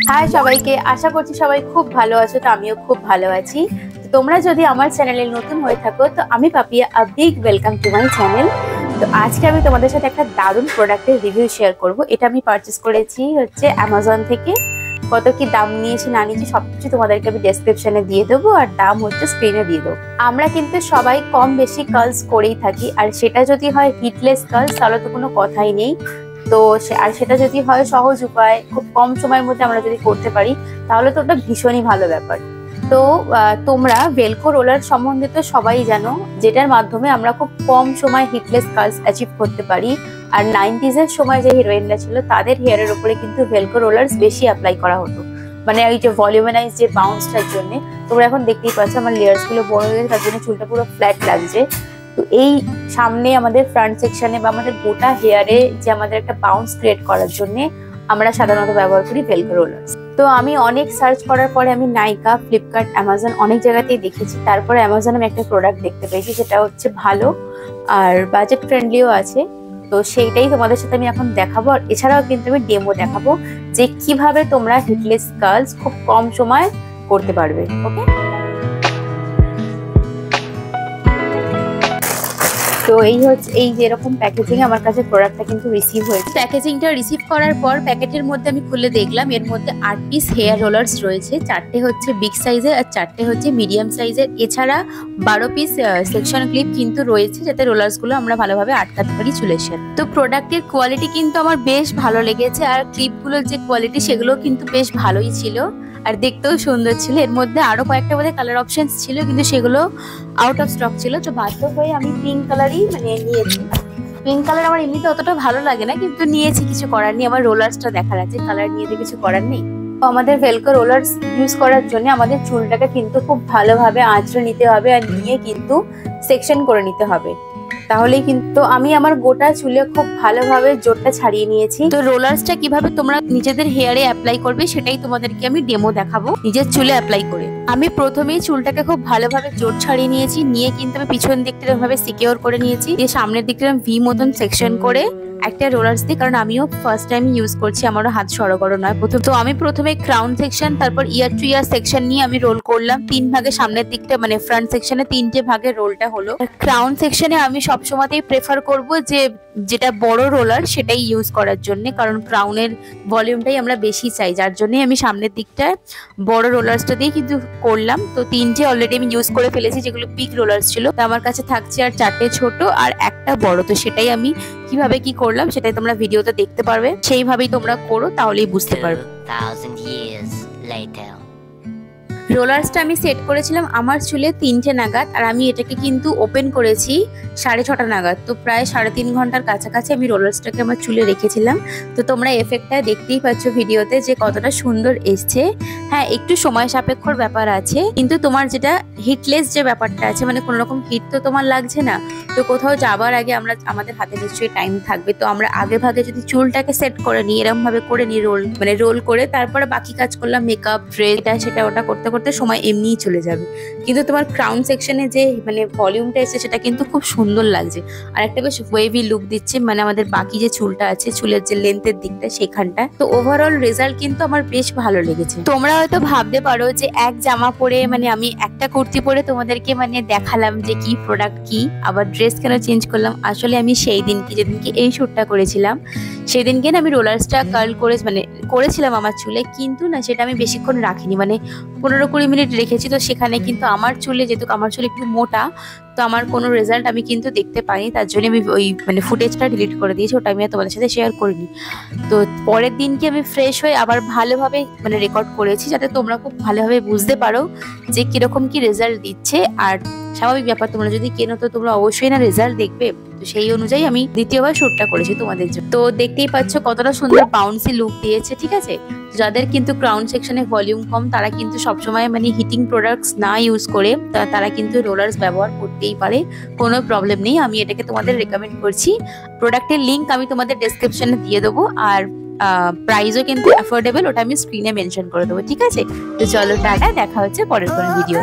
High সবাইকে, আশা করছি সবাই খুব ভালো আছো। তো আমিও খুব ভালো আছি। তো তোমরা যদি আমার চ্যানেলে নতুন হয়ে থাকো তো আমি Papiya, a big welcome to my channel. তো আজকে আমি তোমাদের সাথে একটা দারুণ প্রোডাক্টের রিভিউ শেয়ার করব। এটা আমি পারচেস করেছি হচ্ছে অ্যামাজন থেকে। কত কি দাম নিয়েছি না নিয়েছি সবকিছু তোমাদেরকে আমি ডেসক্রিপশনে দিয়ে দেবো, আর দাম হচ্ছে স্ক্রিনে দিয়ে দেবো। আমরা কিন্তু সবাই কম বেশি কার্লস করেই থাকি, আর সেটা যদি হয় হিটলেস কার্লস তাহলে তো কোনো কথাই নেই। তো আর সেটা যদি হয় সহজ উপায়, খুব কম সময়ের মধ্যে আমরা যদি করতে পারি তাহলে তো ওটা ভীষণই ভালো ব্যাপার। তো তোমরা ভেলক্রো রোলার সম্বন্ধে তো সবাই জানো, যেটার মাধ্যমে আমরা খুব কম সময় হিটলেস কার্লস অ্যাচিভ করতে পারি। আর 90s এর সময় যে হিরোইনরা ছিল তাদের হেয়ারের উপরে কিন্তু ভেলক্রো রোলার্স বেশি অ্যাপ্লাই করা হতো, মানে এই যে ভলিউমানাইজ যে বাউন্সটার জন্য। তোমরা এখন দেখতেই পাচ্ছ আমার লেয়ার্স গুলো বড় হয়ে গেছে, তার জন্য চুলটা পুরো ফ্ল্যাট লাগছে। তো এই সামনে আমাদের ফ্রন্ট সেকশনে বা আমাদের গোটা হেয়ারে যে আমাদের একটা বাউন্স ক্রিয়েট করার জন্য আমরা সাধারণত ব্যবহার করি ভেলক্রো রোলার্স। তো আমি অনেক সার্চ করার পরে আমি নাইকা, ফ্লিপকার্ট, অ্যামাজন অনেক জায়গাতেই দেখেছি। তারপরে অ্যামাজনে আমি একটা প্রোডাক্ট দেখতে পেয়েছি যেটা হচ্ছে ভালো আর বাজেট ফ্রেন্ডলিও আছে। তো সেইটাই তোমাদের সাথে আমি এখন দেখাবো। আর এছাড়াও কিন্তু আমি ডেমো দেখাবো যে কিভাবে তোমরা হিটলেস কার্লস খুব কম সময় করতে পারবে। ওকে, তো এই হচ্ছে এই যেরকম প্যাকেজিং আমার কাছে প্রোডাক্টটা কিন্তু রিসিভ হয়েছে। প্যাকেজিংটা রিসিভ করার পর প্যাকেটের মধ্যে আমি খুলে দেখলাম এর মধ্যে 8 পিস হেয়ার রোলার্স রয়েছে। 4টে হচ্ছে বিগ সাইজের আর 4টে হচ্ছে মিডিয়াম সাইজের। এছাড়া 12 পিস সেকশন ক্লিপ কিন্তু রয়েছে, যাতে রোলার্স গুলো আমরা ভালোভাবে আটকাতে পারি চুলের সাথে। তো প্রোডাক্টের কোয়ালিটি কিন্তু আমার বেশ ভালো লেগেছে, আর ক্লিপগুলোর যে কোয়ালিটি সেগুলো কিন্তু বেশ ভালোই ছিল আর দেখতেও সুন্দর ছিল। এর মধ্যে আরো কয়েকটা বোধহয় কালার অপশনস ছিল, কিন্তু সেগুলো আউট অফ স্টক ছিল। তো বাধ্য হয়ে আমি পিঙ্ক কালারই নিয়েছি। পিঙ্ক কালার আমার এমনিতে অতটা ভালো লাগে না, কিন্তু নিয়েছি, কিছু করার নেই। আমার রোলার্সটা দেখার আছে, কালার নিয়ে তো কিছু করার নেই। তো আমাদের ভেলক্রো রোলার্স ইউজ করার জন্য আমাদের চুলটাকে কিন্তু খুব ভালোভাবে আঁচড়ে নিতে হবে আর নিয়ে কিন্তু সেকশন করে নিতে হবে, তাহলেই কিন্তু। আমি আমার গোটা চুলে খুব ভালোভাবে জোরটা ছাড়িয়ে নিয়েছি। তো রোলার্সটা কিভাবে তোমরা নিজেদের হেয়ারে অ্যাপ্লাই করবে সেটাই তোমাদেরকে আমি ডেমো দেখাবো নিজের চুলে অ্যাপ্লাই করে। আমি প্রথমেই চুলটাকে খুব ভালোভাবে জোর ছাড়িয়ে নিয়েছি, নিয়ে কিন্তু আমি পিছন দিকটা এভাবে সিকিউর করে নিয়েছি, দিয়ে সামনের দিকটা ভি মতন সেকশন করে একটা রোলার্স দিই, কারণ আমিও ফার্স্ট টাইম ইউজ করছি, আমারও হাত সরগর নয়। আমি প্রথমে ক্রাউন সেকশন, তারপর ইয়ার টু ইয়ার সেকশন নিয়ে আমি রোল করলাম 3 ভাগে। সামনের দিকটা মানে ফ্রন্ট সেকশনে 3টে ভাগে রোলটা হলো। ক্রাউন সেকশনে আমি সবসময়তেই প্রেফার করব যে যেটা বড় রোলার সেটাই ইউজ করার জন্য, কারণ ক্রাউনের ভলিউমটাই আমরা বেশি চাই, যার জন্যই আমি সামনের দিকটা বড় রোলার্সটা দিয়ে কিন্তু করলাম। তো 3টে অলরেডি আমি ইউজ করে ফেলেছি, যেগুলো বিগ রোলার্স ছিল। তো আমার কাছে থাকছে আর 4টে ছোট আর একটা বড়। তো সেটাই আমি কিভাবে কি করলাম সেটাই তোমরা ভিডিওতে দেখতে পারবে, সেইভাবেই তোমরা করো, তাহলেই বুঝতে পারবে। রোলার্সটা আমি সেট করেছিলাম আমার চুলে 3টে নাগাদ, আর আমি এটাকে কিন্তু ওপেন করেছি 6:30 নাগাদ। তো প্রায় 3.5 ঘন্টার কাছাকাছি আমি রোলার্সটাকে আমার চুলে রেখেছিলাম। তো তোমরা এফেক্টটা দেখতেই পাচ্ছ ভিডিওতে যে কতটা সুন্দর এসছে। হ্যাঁ, একটু সময় সাপেক্ষর ব্যাপার আছে, কিন্তু তোমার যেটা হিটলেস যে ব্যাপারটা আছে, মানে কোনো রকম হিট তো তোমার লাগছে না। তো কোথাও যাবার আগে আমাদের হাতে নিশ্চয়ই টাইম থাকবে, তো আমরা আগে ভাগে যদি চুলটাকে সেট করে নিই, এরকম ভাবে করে নিই, রোল করে, তারপরে বাকি কাজ করলাম, মেকআপ, ড্রেস, এটা সেটা ওটা করতে করতে সময় এমনিই চলে যাবে। কিন্তু তোমার ক্রাউন সেকশনে যে ভলিউমটা এসেছে সেটা কিন্তু খুব সুন্দর লাগছে, আর একটা বেশ ওয়েভি লুক দিচ্ছে, মানে আমাদের বাকি যে চুলটা আছে, চুলের যে লেন্থের দিকটা সেখানটা। তো ওভারঅল রেজাল্ট কিন্তু আমার বেশ ভালো লেগেছে। তোমরা হয়তো ভাবতে পারো যে এক জামা পরে, আমি একটা কুর্তি পরে তোমাদেরকে দেখালাম যে কি প্রোডাক্ট কি, আবার ড্রেস কেন চেঞ্জ করলাম। আসলে আমি সেই দিনকে যেদিনকে এই শ্যুটটা করেছিলাম সেদিনকে আমি রোলার্সটা কার্ল করেছিলাম আমার চুলে, কিন্তু না সেটা আমি বেশিক্ষণ রাখিনি, 15-20 মিনিট রেখেছি। তো সেখানে কিন্তু আমার চুলে, যেহেতু আমার চুল একটু মোটা, তো আমার কোনো রেজাল্ট আমি কিন্তু দেখতে পাইনি, তার জন্য আমি ওই ফুটেজটা ডিলিট করে দিয়েছি, ওটা আমি তোমাদের সাথে শেয়ার করিনি। তো পরের দিনকে আমি ফ্রেশ হয়ে আবার ভালোভাবে রেকর্ড করেছি, যাতে তোমরা খুব ভালোভাবে বুঝতে পারো যে কিরকম কি রেজাল্ট দিচ্ছে। আর স্বাভাবিক ব্যাপার, তোমরা যদি কেনো তো তোমরা অবশ্যই না রেজাল্ট দেখবে। তো সেই অনুযায়ী আমি দ্বিতীয়বার শ্যুটটা করেছি তোমাদের জন্য। তো দেখতেই পাচ্ছ কতটা সুন্দর বাউন্সি লুক দিয়েছে, ঠিক আছে। যাদের কিন্তু ক্রাউন সেকশনে ভলিউম কম, তারা কিন্তু সবসময় হিটিং প্রোডাক্টস না ইউজ করে তারা কিন্তু রোলার্স ব্যবহার করতেই পারে, কোনো প্রবলেম নেই। আমি এটাকে তোমাদের রেকমেন্ড করছি। প্রোডাক্টের লিঙ্ক আমি তোমাদের ডেসক্রিপশনে দিয়ে দেবো, আর প্রাইসও কিন্তু অ্যাফোর্ডেবল, ওটা আমি স্ক্রিনে মেনশন করে দেবো, ঠিক আছে। তো চলো টাটা, দেখা হচ্ছে পরের কোনো ভিডিও।